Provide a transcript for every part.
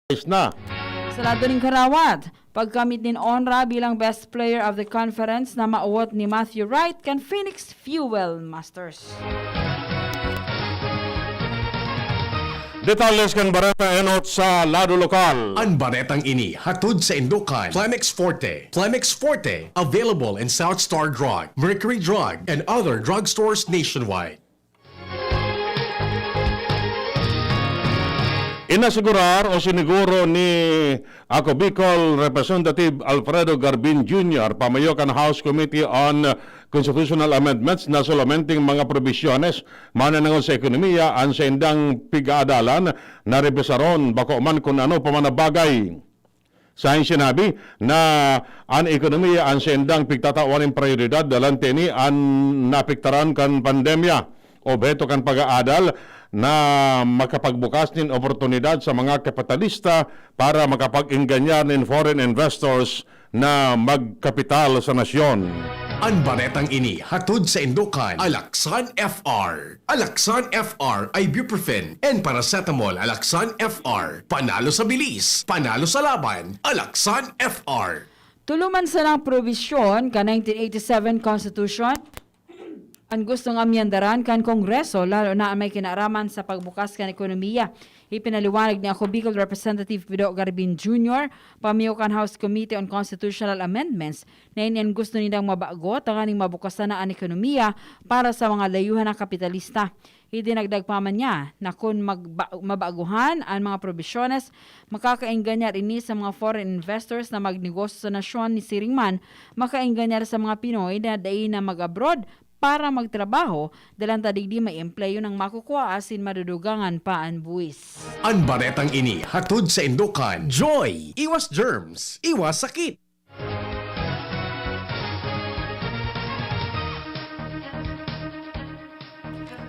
na. Sarado ning karawat. Pagkamit nin Onra bilang best player of the conference na mauwat ni Matthew Wright kan Phoenix Fuel Masters. Detalles kan Barata Enot sa lado lokal. Ang baretang ini hatod sa Indukan, Plemex Forte. Plemex Forte, available in South Star Drug, Mercury Drug, and other drugstores nationwide. Inasigurar o siniguro ni ako Bicol Representative Alfredo Garbin Jr. pamayokan House Committee on Constitutional Amendments na solamenting mga probisyones mananangon sa ekonomiya ang sa indang pigaadalan na rebesaron bako man kung ano pamanabagay. Sa sinabi na ang ekonomiya ang sa indang pigtatawaning prioridad dalante ni ang napiktaran kan pandemya o beto kan pag-aadal na makapagbukas nin oportunidad sa mga kapitalista para makapag-inganyar nin foreign investors na magkapital sa nasyon. Ang baretang ini hatod sa Indukan, Alaxan FR. Alaxan FR ay ibuprofen and paracetamol. Alaxan FR. Panalo sa bilis, panalo sa laban. Alaxan FR. Tuluman sa ng provisyon ka 1987 Constitution, ang gusto ng amyandaran kan Kongreso lalo na may kinaaraman sa pagbukas kan ekonomiya. Ipinaliwanag ni ako Bicol Representative Pido Garbin Jr. pamiyukan House Committee on Constitutional Amendments na iniyan gusto nilang mabago tanganing mabukasan na ang ekonomiya para sa mga layuhan ng kapitalista. Idinagdag pa man niya na kung mabaguhan ang mga probisyones, makakaingganyar ini sa mga foreign investors na magnegosyo sa nasyon ni Siringman, makaingganyar sa mga Pinoy na dahi na mag-abroad para magtrabaho, dalanta digdi may empleyo ng makukuha asin madudugangan pa ang buwis. Ang baretang ini hatod sa Indukan, Joy! Iwas germs, iwas sakit!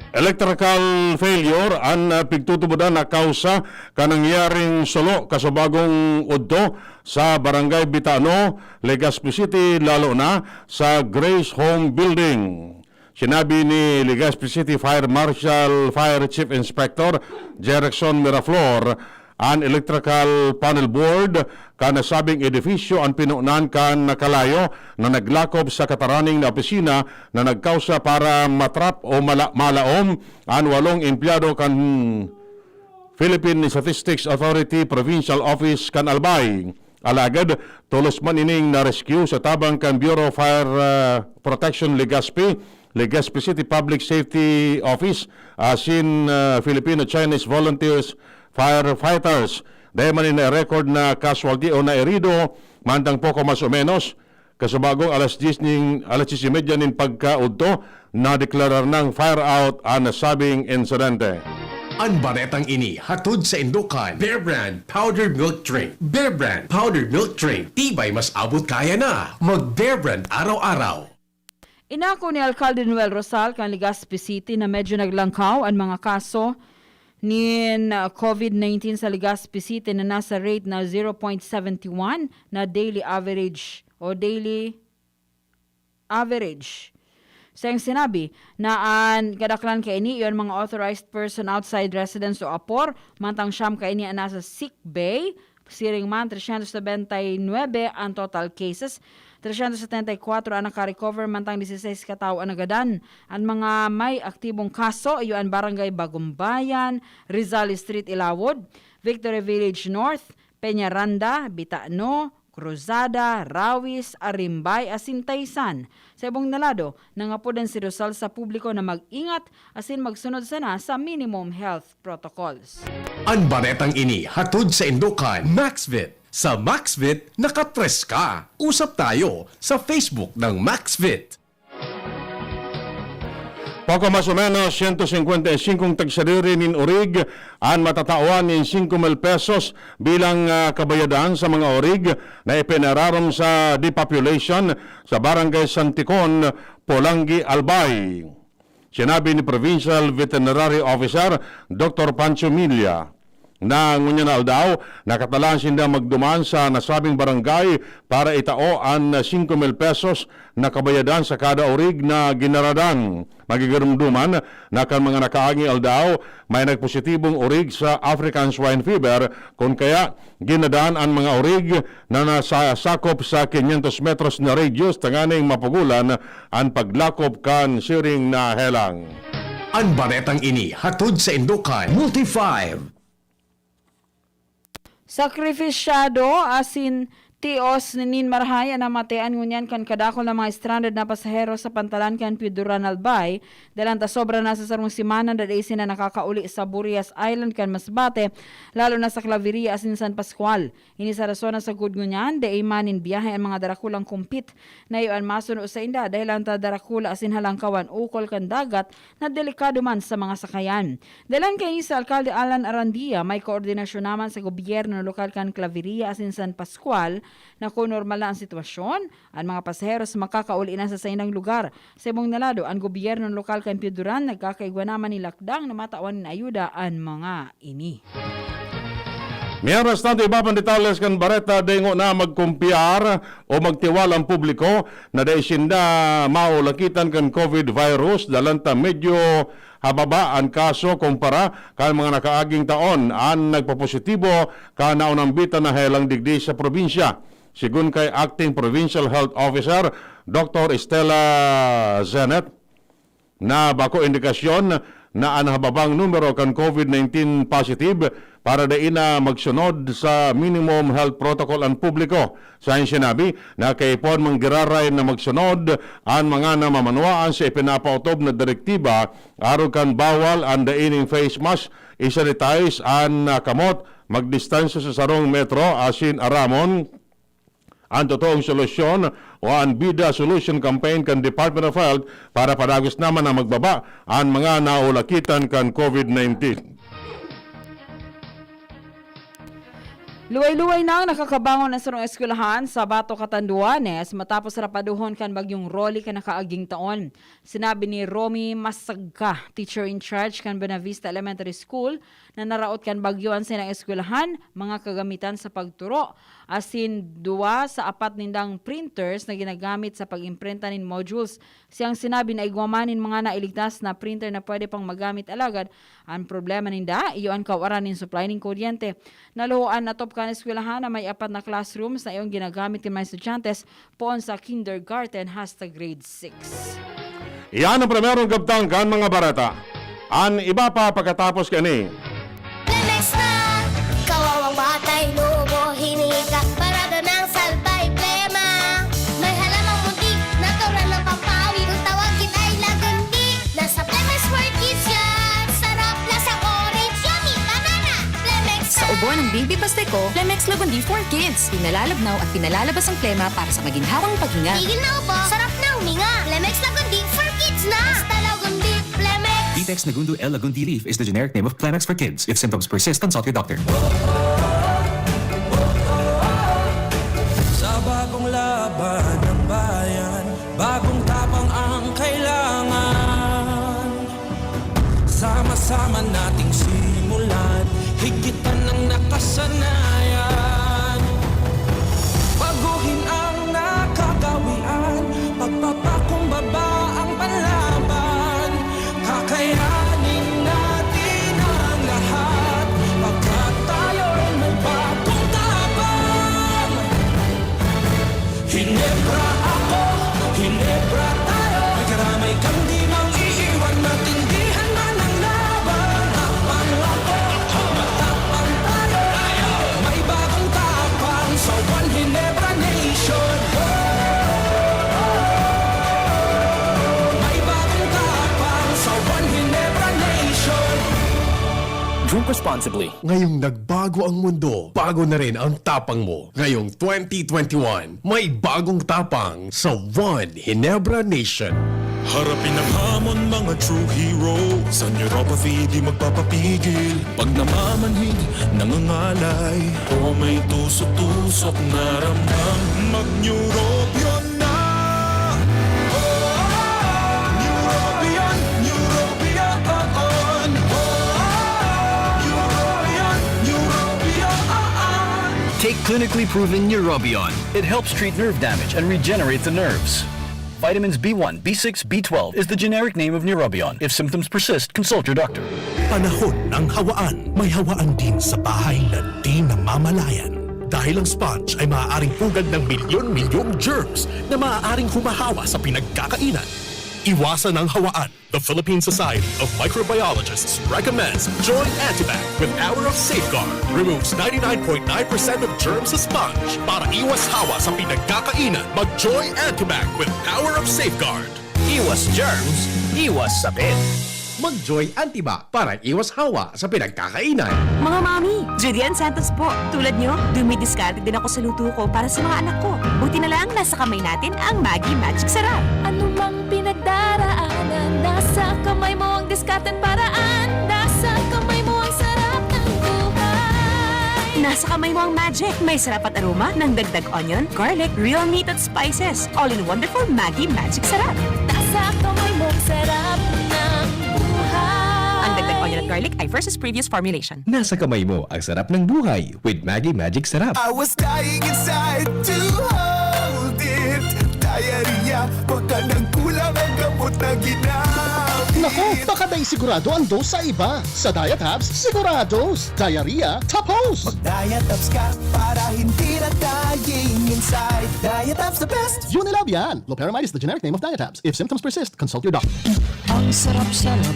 Electrical failure ang pigtutubudan na kausa kanangyaring solo kasubagong udto sa Barangay Bitano, Legazpi City, lalo na sa Grace Home Building. Sinabi ni Legazpi City Fire Marshal Fire Chief Inspector Jerickson Miraflor, ang electrical panel board kanasabing edifisyo ang pinunan kan nakalayo na naglakob sa kataraning na opisina na nagkausa para matrap o malaom ang 8 empleyado kan Philippine Statistics Authority Provincial Office kan Albay. Alagad, tulos man ining na-rescue sa tabang kan Bureau of Fire Protection Legazpi City Public Safety Office asin Filipino-Chinese Volunteers Firefighters. Dahil man na-record na casualty o na-erido, mantang poko mas o menos, kasabagong alas 10:30 nin pagkaudto, na-deklarar ng fire out ang nasabing insidente. Ang baretang ini hatod sa Indukan, Bear Brand Powdered Milk Drink. Bear Brand Powdered Milk Drink, tibay mas abot kaya na. Mag Bear Brand araw-araw. Inako ni Alcalde Noel Rosal kan Legazpi City na medyo naglangkaw ang mga kaso ni COVID-19 sa Legazpi City na nasa rate na 0.71 na daily average o daily average. Sa yung sinabi na ang kadaklan ka ini yon mga authorized person outside residence o APOR, mantang siyam ka ini ang nasa sick bay, siring man 379 ang total cases, 374 ang naka-recover, mantang 16 katao ang nagadan. Ang mga may aktibong kaso, iyon Barangay Bagumbayan, Rizal Street, Ilawod, Victory Village North, Peñaranda, Bitano, Cruzada, Rawis, Arimbay, asin Taysan. Sa ibong nalado, nangapudan si Rosal sa publiko na mag-ingat asin magsunod sana sa minimum health protocols. Ang baretang ini hatod sa Indukan, Maxvit. Sa Maxvit, nakatres ka. Usap tayo sa Facebook ng Maxvit. Poko mas o menos 155 tagsadiri nin orig ang matatawan nin 5,000 pesos bilang kabayadan sa mga orig na ipinararon sa depopulation sa Barangay Santikon, Polangi, Albay. Sinabi ni Provincial Veterinary Officer Dr. Pancho Milla. na ngunyanal daw, nakatalaan sinda magduman sa nasabing barangay para itao ang 5,000 pesos na kabayadan sa kada orig na ginaradan. Magigarumduman na kan mga nakaangi aldaw may nagpositibong orig sa African swine fever kung kaya ginadaan ang mga orig na nasasakop sa 500 metros na radius tanganing mapugulan ang paglakop kan siring na helang. Ang baretang ini hatod sa Indukan Multi 5. Sakrifisyado asin tios ni Nin Marhaya na matean ngunyan kan kadakol na mga stranded na pasahero sa pantalan kan Piduran Albay dalang ta sobra na sa sarong simana da isin na nakakauli sa Burias Island kan Masbate lalo na sa Claveria asin San Pascual. Ini sa rason sa good ngunyan da imanin biyahe ang mga darakulang kumpit na iyon masuno sa inda dahil ang ta darakula asin halangkawan ukol kan dagat na delikado man sa mga sakayan. Dalan kay ni sa Alkalde Alan Arandia may koordinasyon naman sa gobyerno lokal kan Claveria asin San Pascual na kung normal na ang sitwasyon, ang mga pasaheros makakauli na sa sainang lugar. Sa ibang nalado, ang gobyerno lokal kan Piduran nagkakaigwa naman ni lakdang na matawan ng ayuda ang mga ini. Miyaras tanto iba pang detalles kan Bareta dengo na magkumpiyar o magtiwala ang publiko na dahil sinda maulakitan kan COVID virus dalanta medyo hababa ang kaso kumpara kan mga nakaaging taon ang nagpapositibo ka naunang bita na helang digdi sa probinsya. Sigun kay Acting Provincial Health Officer Dr. Estela Zenet na bako indikasyon na ang hababang numero kan COVID-19 positive para dain na magsunod sa minimum health protocol ang publiko. Sa sinabi na kaipon manggiraray na magsunod ang mga namamanwaan sa ipinapautob na direktiba aron kan bawal ang daining face mask, isanitize ang kamot, magdistansya sa sarong metro asin aramon ang totoong solusyon o ang Bida Solution Campaign kan Department of Health para padagos naman na magbaba ang mga naulakitan kan COVID-19. Luway-luway na ang nakakabangon ng sarong eskwelahan sa Bato, Catanduanes matapos rapaduhon kan bagyong Rolly kan nakaaging taon. Sinabi ni Romy Masagka, teacher in charge kan Buenavista Elementary School, na naraot kan bagyoan sa ng eskwelahan, mga kagamitan sa pagturo, asin 2 sa 4 nindang printers na ginagamit sa pag-imprinta nin modules. Siyang sinabi na igwamanin mga nailigtas na printer na pwede pang magamit alagad. Ang problema ninda, iyon kawaran nin supply nin kuryente. Naluhoan na top kan eskwelahan na may 4 na classrooms na iyong ginagamit ng mga estudyantes poon sa kindergarten hasta grade 6. Iyan ang primerong gabtang kan mga barata. Ang iba pa pagkatapos kani. Lemes na, kawawang batay, lubo, hinika, parada ng salbay, plema. May halamang muntik, natural ng pampawi, kung tawagin ay lagandi. Nasa Plemex for Kids yan, sarap lasang orange, yummy, banana, Plemex Sa ubo ng Baby Pasteco, Plemex Lagundi for Kids. Pinalalabnaw at pinalalabas ang plema para sa maginhawang paghinga. Tigil na upo, sarap na huminga. Plemex Lagundi for Kids na. Basta Lagundi, Plemex. Vitex Nagundu L. Lagundi Leaf is the generic name of Plemex for kids. If symptoms persist, consult your doctor. Sa bagong laban ng bayan, bagong tapang ang kailangan. Sama-sama nating simulan, higitan ng nakasanayan. Baguhin ang nakagawian, pagpapakumbaba ang panlaban. Kakayanin natin ang lahat, pagkat tayo'y may bagong tapang. Hinebra ako, Hinebra tayo, may karamay kang di mang iiwan, matindihan man ang laban. Tapang ako, matapang tayo, may bagong tapang sa One Hinebra Nation. May bagong tapang sa One Hinebra Nation. Drink responsibly. Ngayong nagbago ang mundo, bago na rin ang tapang mo. Ngayong 2021, may bagong tapang sa One Hinebra Nation. Harapin ang hamon, mga true heroes. Sa neuropathy, di magpapapigil. Pag namamanhid, nangangalay, o may tusok-tusok na ramdam, mag-neurobion na. Neurobion, Neurobion. Neurobion, Neurobion. Take clinically proven Neurobion. It helps treat nerve damage and regenerate the nerves. Vitamins B1, B6, B12 is the generic name of Neurobion. If symptoms persist, consult your doctor. Panahon ng hawaan. May hawaan din sa bahay na di namamalayan. Dahil ang sponge ay maaaring pugad ng milyon-milyong germs na maaaring humahawa sa pinagkakainan. Iwasan ang hawaan. The Philippine Society of Microbiologists recommends Joy Antibac with Power of Safeguard. Removes 99.9% of germs sa sponge. Para iwas hawa sa pinagkakainan, mag-Joy Antibac with Power of Safeguard. Iwas germs, iwas sakit. Mag-Joy Antibac para iwas hawa sa pinagkakainan. Mga mami, Julian Santos po. Tulad nyo, dumidiskarte din ako sa luto ko para sa mga anak ko. Buti na lang nasa kamay natin ang Maggi Magic Sarap. Ano mang pinagdaraanan, nasa kamay mo ang diskarte't paraan. Nasa kamay mo ang sarap ng buhay. Nasa kamay mo ang magic. May sarap at aroma ng dagdag onion, garlic, real meat at spices. All in wonderful Maggi Magic Sarap. Nasa kamay mo ang sarap ng buhay. Ang dagdag onion at garlic ay versus previous formulation. Nasa kamay mo ang sarap ng buhay with Maggi Magic Sarap. I was dying inside to hold it. Diarrhea, baka nang kulang ang gamot na ginamit. Nako, baka dahil sigurado ang dose sa iba. Sa Diet Hubs, sigurados. Diarrhea, tapos. Diet ups ka para hindi na dying inside. Diet ups the best. Unilab yan. Loperamide is the generic name of Diet Hubs. If symptoms persist, consult your doctor. Ang sarap-sarap,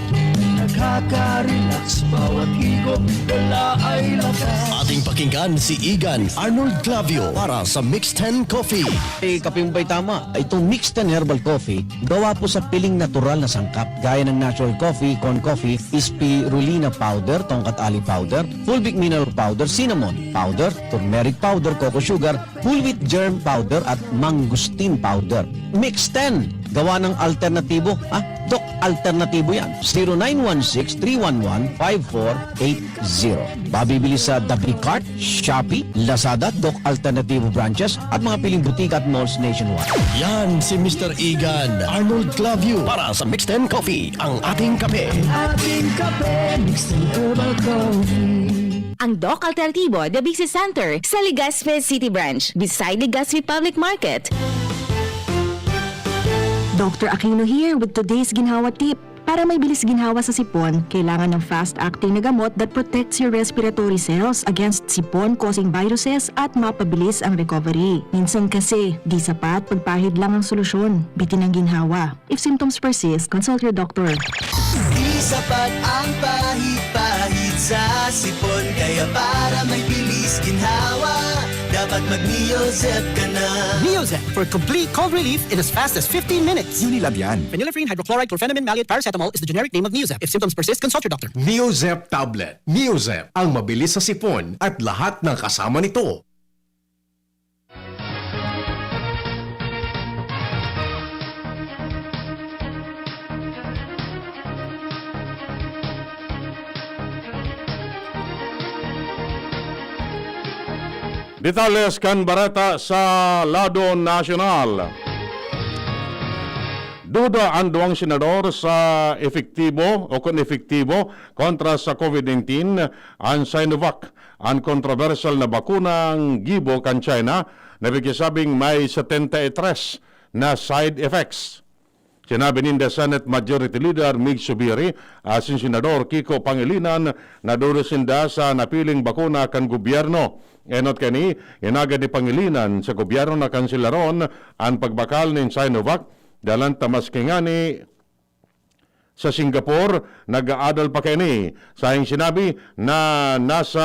nakaka-relax. Bawat higop, wala ay lakas. Ating pakinggan si Igan Arnold Clavio para sa Mix 10 Coffee. Kape mo ba'y tama? Itong Mix 10 Herbal Coffee, gawa po sa piling natural na sangkap, gaya ng natural coffee, corn coffee, spirulina powder, tongkat ali powder, fulvic mineral powder, cinnamon powder, turmeric powder, cocoa sugar, whole wheat germ powder, at mangustin powder. Mix 10! Gawa ng alternatibo. Dok, alternatibo yan. 0916-311-5480. Babibili sa WCart, Shopee, Lazada, Doc Alternativo branches at mga piling butika at malls nationwide. Yan si Mr. Igan Arnold Clavio para sa Mix 10 Coffee, ang ating kape. Ating kape, mixed in herbal coffee. Ang Doc Alternativo, the Bixi Center, sa Legazpi City Branch, beside Legazpi Public Market. Dr. Aquino here with today's ginhawa tip. Para may bilis ginhawa sa sipon, kailangan ng fast-acting na gamot that protects your respiratory cells against sipon-causing viruses at mapabilis ang recovery. Minsan kasi, di sapat pagpahid lang ang solusyon. Bitin ang ginhawa. If symptoms persist, consult your doctor. Di sapat ang pahit-pahit sa sipon, kaya para may bilis ginhawa, dapat mag-Neozep ka na. Neozep for complete cold relief in as fast as 15 minutes. Unilab yan. Phenylephrine, hydrochloride, chlorpheniramine, maleate, paracetamol is the generic name of Neozep. If symptoms persist, consult your doctor. Neozep Tablet. Neozep, ang mabilis sa sipon at lahat ng kasama nito. Detalles kan barata sa lado nasyonal. Duda ang duwang senador sa efektibo o kung efektibo kontra sa COVID-19 ang Sinovac, ang kontroversial na bakunang gibo kan China na bigkisabing may 73 na side effects. Sinabi ni Senate Majority Leader Mig Subiri, asin Senador Kiko Pangilinan na durusinda sa napiling bakuna kan gobyerno. Enot kani, inagad ni Pangilinan sa gobyerno na kansilaron ang pagbakal ni Sinovac dalan tamas kingani sa Singapore nag-aadal pa kani. Sayang sinabi na nasa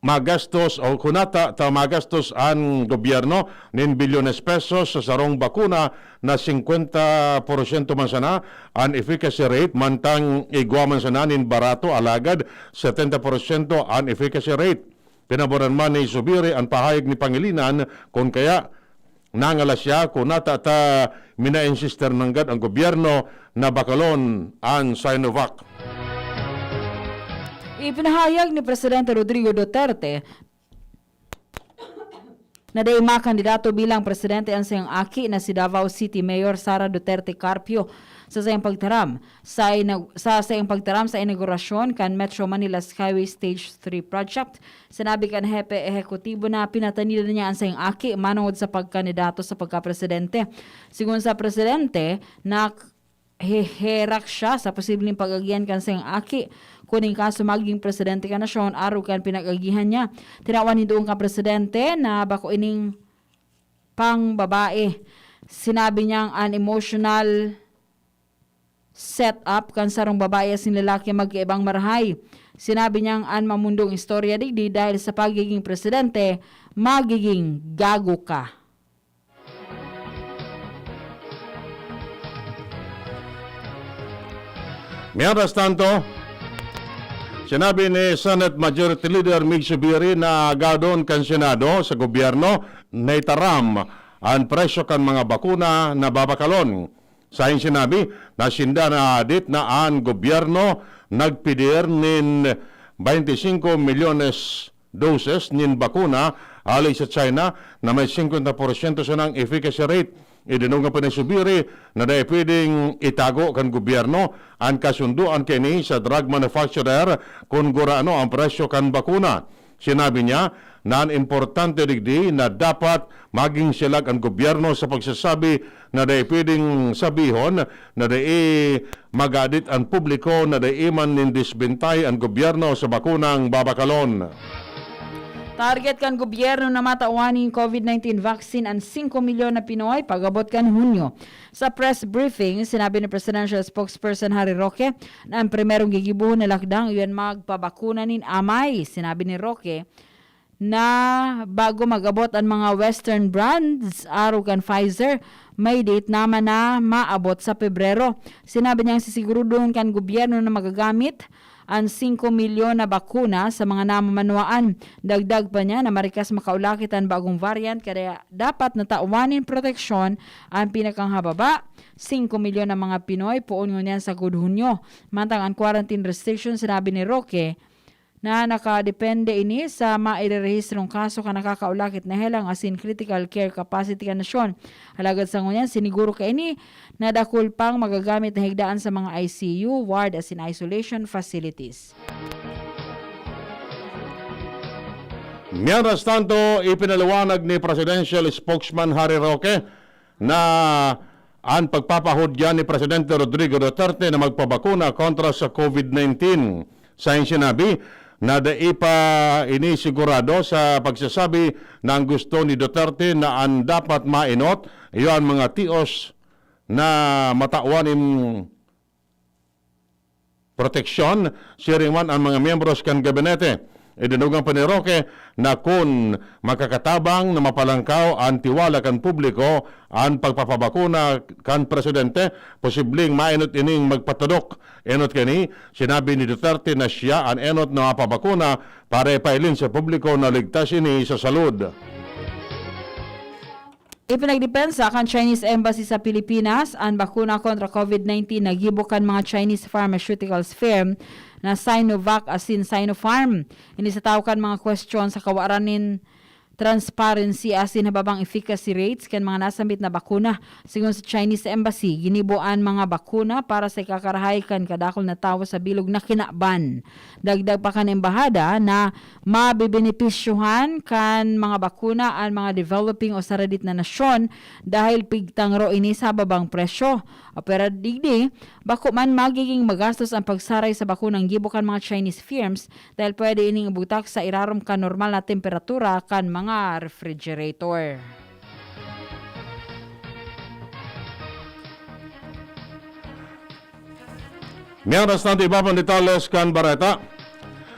magastos o kunata ta magastos ang gobyerno nin bilyones pesos sa sarong bakuna na 50% man sana ang efficacy rate mantang igwa man sana nin barato alagad 70% ang efficacy rate. Pinaboran man ni Subiri ang pahayag ni Pangilinan kung kaya nangala siya kunata ta mina-insister nanggad ang gobyerno na bakalon ang Sinovac. Ipinahayag ni Presidente Rodrigo Duterte na daima kandidato bilang presidente ang sayang aki na si Davao City Mayor Sara Duterte Carpio sa sayang pagtaram sa sayang pagtaram sa inaugurasyon kan Metro Manila Skyway Stage 3 project. Sinabi kan hepe ehekutibo na pinatanidan niya ang sayang aki manungod sa pagkandidato sa pagkapresidente. Sigun sa presidente na heherak siya sa posibleng pag-agihan kan sayang aki kuning kaso maging presidente ka nasyon araw kan pinag-agihan niya. Tinawan ni doon ka presidente na bako ining pang babae. Sinabi niyang an emotional set up kan sarong babae sin lalaki magkaibang marahay. Sinabi niyang an mamundong istorya digdi dahil sa pagiging presidente magiging gago ka. Mientras tanto, sinabi ni Senate Majority Leader Mig Subiri na agadon kan Senado sa gobyerno na itaram ang presyo kan mga bakuna na babakalon. Sa sinabi na sinda na adit na ang gobyerno nagpidir nin 25 milyones doses nin bakuna alay sa China na may 50% sa ng efficacy rate. Idinungan pa ni Subiri na dahil pwedeng itago kan gobyerno ang kasunduan kini sa drug manufacturer kung gurano ang presyo kan bakuna. Sinabi niya na ang importante digdi na dapat maging silag ang gobyerno sa pagsasabi na dahil pwedeng sabihon na dahil magadit ang publiko na dahil man nindisbintay ang gobyerno sa bakunang babakalon. Target kan gobyerno na matauanin COVID-19 vaccine ang 5 milyon na Pinoy pagabot kan Hunyo. Sa press briefing, sinabi ni Presidential Spokesperson Harry Roque na ang primerong gigibuhon na lakdang iyon magpabakuna nin amay. Sinabi ni Roque na bago magabot ang mga Western brands, araw kan Pfizer, may date naman na maabot sa Pebrero. Sinabi niyang sisigurudoon kan gobyerno na magagamit ang 5 milyon na bakuna sa mga namamanuan. Dagdag pa niya na marikas makaulakit ang bagong variant kaya dapat natauanin proteksyon ang pinakanghababa. 5 milyon na mga Pinoy puon ngunyan sa Hunyo. Mantang ang quarantine restriction, sinabi ni Roque na nakadepende ini sa mairerehistrong kaso ka nakakaulakit na helang asin critical care capacity ka nasyon. Halagad sa ngunyan, siniguro ka ini na dakul pang magagamit na higdaan sa mga ICU, ward asin isolation facilities. Mientras tanto, ipinaliwanag ni Presidential Spokesman Harry Roque na ang pagpapahudya ni Presidente Rodrigo Duterte na magpabakuna kontra sa COVID-19. Sa sinabi na daipa inisigurado sa pagsasabi na ang gusto ni Duterte na ang dapat mainot iyon mga tios na matauanin proteksyon siringan ang mga miyembros kan gabinete. Idinugang pa ni Roque na kung makakatabang na mapalangkaw ang tiwala kan publiko ang pagpapabakuna kan presidente, posibleng mainot ining magpatadok. Enot kani, sinabi ni Duterte na siya ang enot na mapabakuna para ipailin sa publiko na ligtas ini sa salud. Ipinagdepensa kan Chinese Embassy sa Pilipinas ang bakuna kontra COVID-19 na gibukan mga Chinese pharmaceuticals firm na Sinovac asin Sinopharm. Ini sa tao kan mga question sa kawaranin transparency asin hababang efficacy rates kan mga nasambit na bakuna. Sigon sa Chinese Embassy, ginibuan mga bakuna para sa ikakarahay kan kadakol na tao sa bilog na kinaban. Dagdag pa kan embahada na mabibenepisyuhan kan mga bakuna ang mga developing o saradit na nasyon dahil pigtang ro ini sa babang presyo. Pero digdi, bako man magiging magastos ang pagsaray sa bakunang gibukan mga Chinese firms dahil pwede ining ibutak sa irarom ka normal na temperatura kan mga refrigerator. Mientras tanto, iba pang detalles kan Bareta.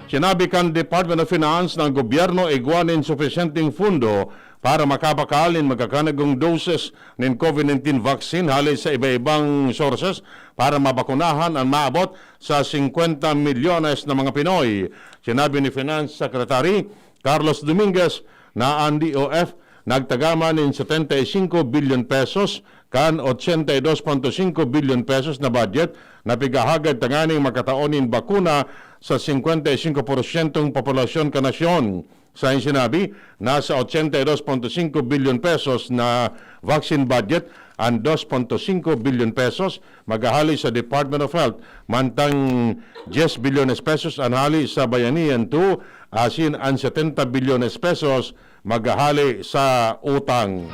Sinabi kan Department of Finance ng gobyerno igwanin sufisyenteng fundo para makabakalin magkakanagong doses ng COVID-19 vaccine halin sa iba-ibang sources para mabakunahan ang maabot sa 50 milyones na mga Pinoy. Sinabi ni Finance Secretary Carlos Dominguez na ang DOF nagtagama ng 75 billion pesos kan 82.5 billion pesos na budget na pigahagad tanganing makataonin bakuna sa 55% populasyon ka nasyon. Sa sinabi, nasa 82.5 billion pesos na vaccine budget ang 2.5 billion pesos maghahali sa Department of Health, mantang 10 billion pesos ang hali sa Bayanihan 2, asin ang 70 billion pesos maghahali sa utang.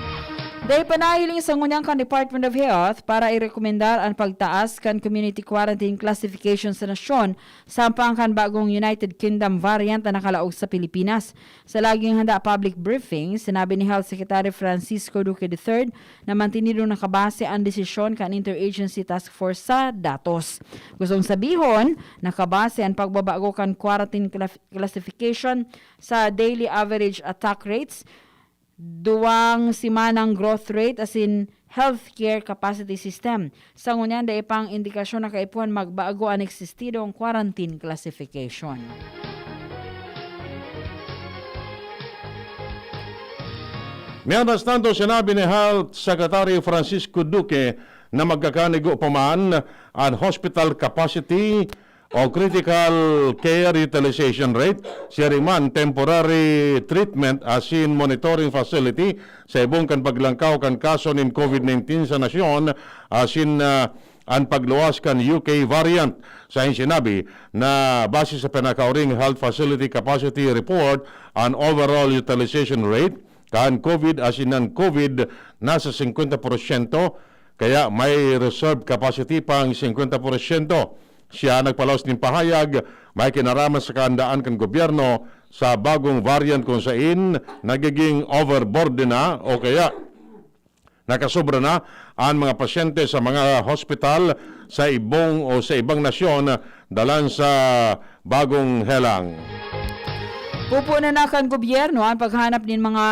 Dahil panahiling sa ngunyang kan Department of Health para irekomendar ang pagtaas kan community quarantine classification sa nasyon sampang kan bagong United Kingdom variant na nakalaog sa Pilipinas. Sa laging handa public briefing, sinabi ni Health Secretary Francisco Duque III na mantinidong nakabase ang desisyon kan Interagency Task Force sa datos. Gustong sabihon, nakabase ang pagbabago kan quarantine classification sa daily average attack rates, duwang simanang growth rate as in healthcare capacity system. Sa ngunyan, da ipang indikasyon na kaipuan magbago ang eksistidong quarantine classification. Mientras tanto, sinabi ni Health Secretary Francisco Duque na magkakanigo pa man ang hospital capacity o critical care utilization rate, siya rin man temporary treatment as in monitoring facility sa ibong kan paglangkaw kan kaso ng COVID-19 sa nasyon as in ang pagluwas kan UK variant. Sa sinabi na base sa pinakauring health facility capacity report, ang overall utilization rate kan COVID as in ang COVID nasa 50%, kaya may reserve capacity pang 50%. Siya nagpalaos ng pahayag, may kinaraman sa kahandaan ng gobyerno sa bagong variant kung saan nagiging overboard na o kaya nakasobra na ang mga pasyente sa mga hospital sa ibang nasyon dalan sa bagong helang. Pupunan na kan gobyerno ang paghanap ng mga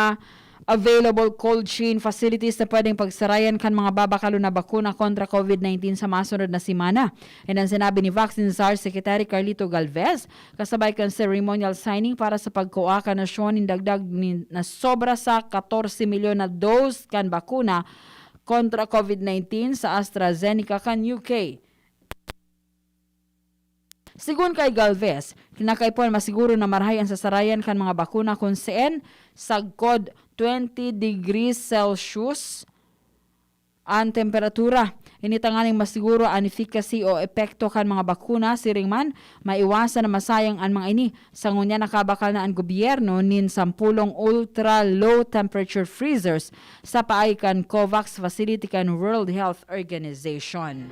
available cold chain facilities na pwedeng pagsarayan kan mga babakalo na bakuna kontra COVID-19 sa masunod na simana. And ang sinabi ni Vaccine Czar Secretary Carlito Galvez, kasabay kan ceremonial signing para sa pagkuha ka nasyon ng dagdag na sobra sa 14 milyon na dose kan bakuna kontra COVID-19 sa AstraZeneca kan UK. Sigun kay Galvez, kinakaipon masiguro na marahay ang sasarayan kan mga bakuna kung saan sagkod 20 degrees Celsius ang temperatura. Initanganing masiguro ang efficacy o epekto kan mga bakuna, siring man maiwasan na masayang ang mga ini. Sa ngunya nakabakal na ang gobyerno nin 10 ultra low temperature freezers sa paay kan COVAX facility kan World Health Organization.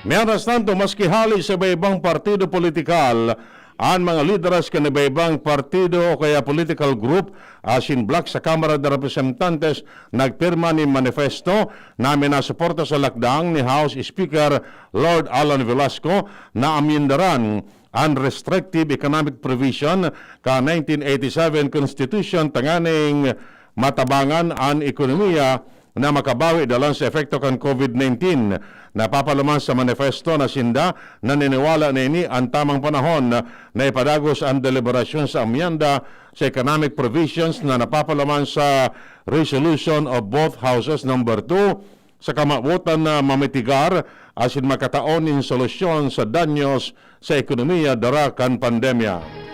Mientras tanto, maski hali sa iba-ibang partido politikal, ang mga lideras ka na iba-ibang partido o kaya political group asin block sa Kamara de Representantes nagpirma ni manifesto na minasuporta sa lakdang ni House Speaker Lord Alan Velasco na amyendaran ang restrictive economic provision ka 1987 Constitution tanganing matabangan ang ekonomiya na makabawi dalang sa epekto kan COVID-19. Napapalaman sa manifesto na sinda naniniwala na ini ang tamang panahon na ipadagos ang deliberasyon sa amyanda sa economic provisions na napapalaman sa resolution of both houses number 2 sa kamabutan na mamitigar asin makataon in solusyon sa danyos sa ekonomiya dara kan pandemya.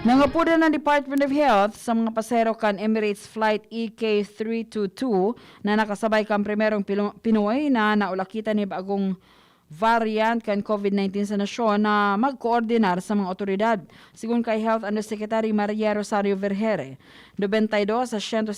Nangapuda ng Department of Health sa mga pasahero kan Emirates Flight EK322 na nakasabay kan primerong Pinoy na naulakitan ni bagong variant kan COVID-19 sa nasyon na magkoordinar sa mga otoridad. Sigun kay Health Undersecretary Maria Rosario Vergere, 92 sa 159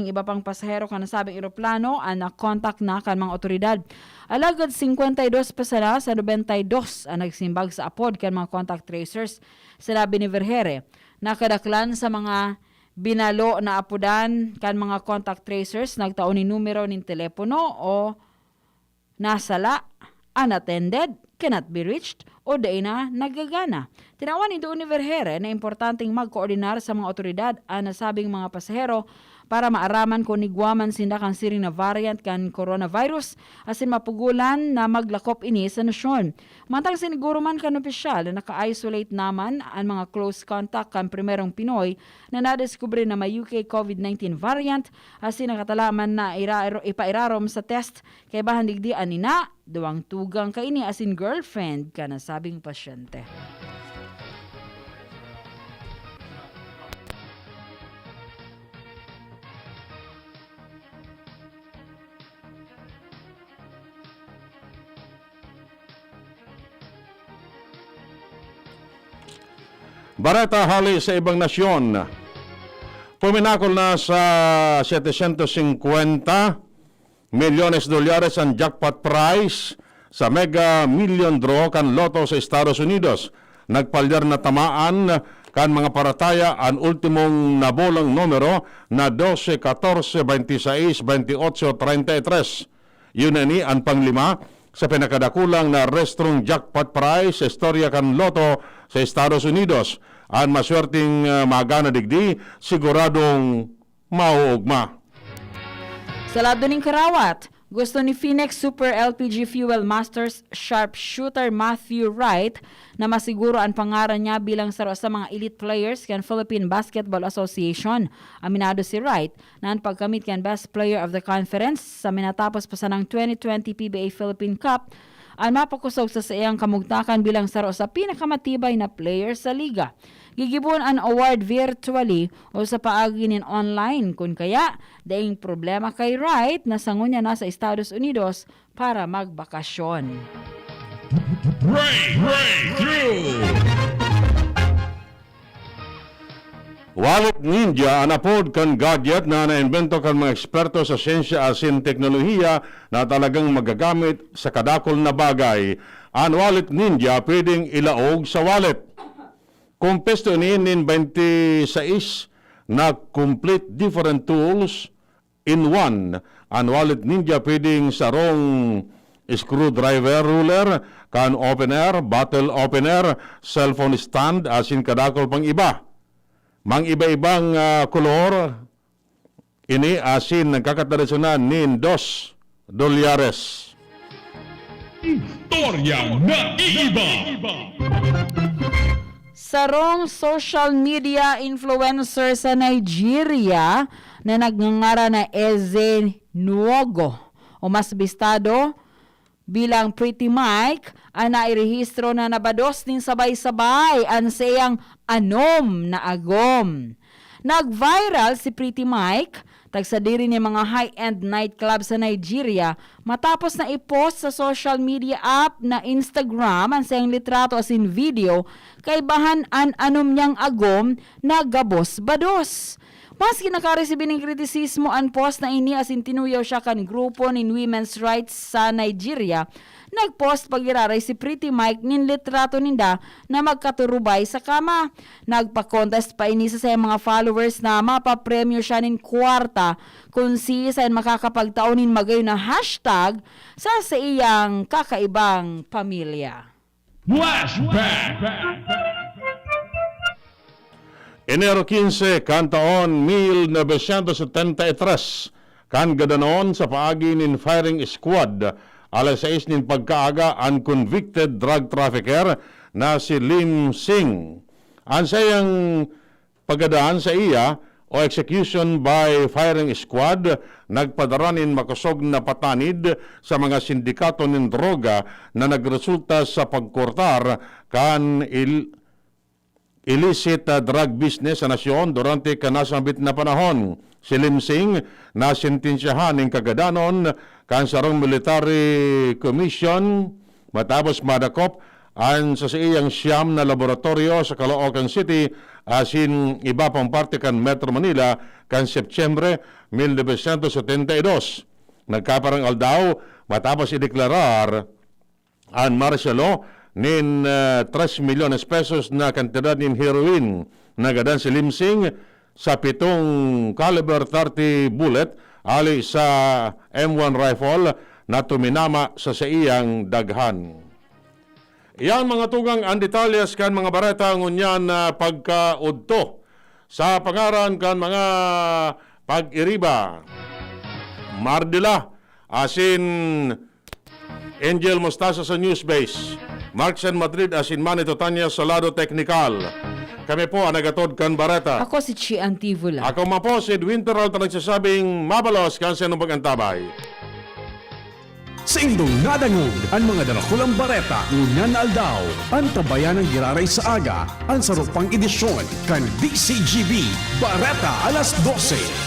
iba pang pasahero kan nasabing eroplano ang nakontak na kan mga otoridad. Alagad 52 pasahero sa 92 ang nagsimbag sa apod kan mga contact tracers. Sinabi ni Vergere, nakadaklan sa mga binalo na apudan kan mga contact tracers nagtaon ni numero ng telepono o nasala, unattended, cannot be reached, o day na nagagana. Tinawan ito ni Vergere na importanteng magkoordinar sa mga otoridad ang nasabing mga pasahero para maaraman kung nigwaman sinda kang siring na variant kan coronavirus asin mapugulan na maglakop ini sa nasyon. Mantang siniguro man kan opisyal na naka-isolate naman ang mga close contact kan primerong Pinoy na nadiskubre na may UK COVID-19 variant asin nakatalaman na ipairarom sa test kay bahan digdian nina duwang tugang kaini asin girlfriend ka nasabing pasyente. Bareta hali sa ibang nasyon. Puminakol na sa 750 milyones dolyares ang jackpot prize sa Mega Million Draw kan Lotto sa Estados Unidos. Nagpalyar na tamaan kan mga parataya ang ultimong nabolang numero na 12, 14, 26, 28, 33. Yun na ni ang panglima sa pinakadakulang na restaurant jackpot prize sa istorya kan Lotto sa Estados Unidos. Ang maswerteng magana digdi, siguradong mauugma. Sa lado ng Karawat, gusto ni Phoenix Super LPG Fuel Masters sharpshooter Matthew Wright na masiguro ang pangaran niya bilang saro sa mga elite players kan Philippine Basketball Association. Aminado si Wright na ang pagkamit kan Best Player of the Conference sa minatapos pa sa ng 2020 PBA Philippine Cup ang mapakusog sa iyang kamugtakan bilang saro sa pinakamatibay na player sa liga. Gigibon ang award virtually o sa paaginin online kung kaya daing problema kay Wright na sangunya na sa Estados Unidos para magbakasyon. Wallet Ninja ang apod kan gadget na naimbento kan mga eksperto sa siyensya asin teknolohiya na talagang magagamit sa kadakol na bagay. Ang Wallet Ninja pwedeng ilaog sa wallet. Kumpesto ni 26 na complete different tools in one. Ang Wallet Ninja pwedeng sarong screwdriver ruler, can opener, bottle opener, cellphone stand asin kadakol pang iba. Mang iba-ibang kolor, ini asin nagkakatradisyonan nin $2. Istorya na iba! Sarong social media influencer sa Nigeria na nagngangaran na Eze Nuogo o mas bistado bilang Pretty Mike ang nairehistro na nabados din sabay-sabay ang sayang anom na agom. Nag-viral si Pretty Mike, tagsadiri ni mga high-end nightclub sa Nigeria matapos na i-post sa social media app na Instagram ang sayang litrato asin video kay bahan an anom niyang agom na gabos-bados. Maski nakaresibin ng kritisismo ang post na ini asin tinuyaw siya kan grupo nin women's rights sa Nigeria, nagpost pagiraray si Pretty Mike nin litrato ninda na magkaturubay sa kama. Nagpa-contest pa ini sa mga followers na mapapremyo siya nin kwarta kung si isa makakapagtaon nin magayon na hashtag sa iyang kakaibang pamilya. Flashback! Enero 15, kan taon 1973, kan gadanon sa paagi nin firing squad, alas 6 nin pagkaaga ang convicted drug trafficker na si Lim Singh. Ang sayang pagadaan sa iya o execution by firing squad, nagpadaranin makusog na patanid sa mga sindikato nin droga na nagresulta sa pagkortar kan illicit drug business sa nasyon durante kanasambit na panahon. Si Lim Singh na sentensyahan ng kagadanon kan sarong military commission matapos madakop ang sa iyang siyam na laboratorio sa Caloocan City asin iba pang parte kan Metro Manila kan Setyembre 1972. Nagkaparang aldaw matapos ideklarar ang martial law nin 3 milyones pesos na kantidad nin heroin. Nagadan si Lim Singh sa 7 caliber 30 bullet ali sa M1 rifle na tuminama sa iyang daghan. Iyan mga tugang ang detalyes kan mga bareta ngunyan na pagkaudto sa pangaran kan mga Pag-iriba, Mardila, asin Angel Mostaza sa Newsbase, Mark San Madrid asin Manny Totanya sa Lado Technical. Kami po ang nagatod kan Bareta. Ako si Chi Antivula. Ako man po si Edwin Peralta nagsasabing mabalos kansa ng pag-antabay. Sa indong nadangog, ang mga darakulang bareta, unan aldaw, ang tabayan ng giraray sa aga, ang sarupang edisyon, kan DCGB, Bareta alas 12.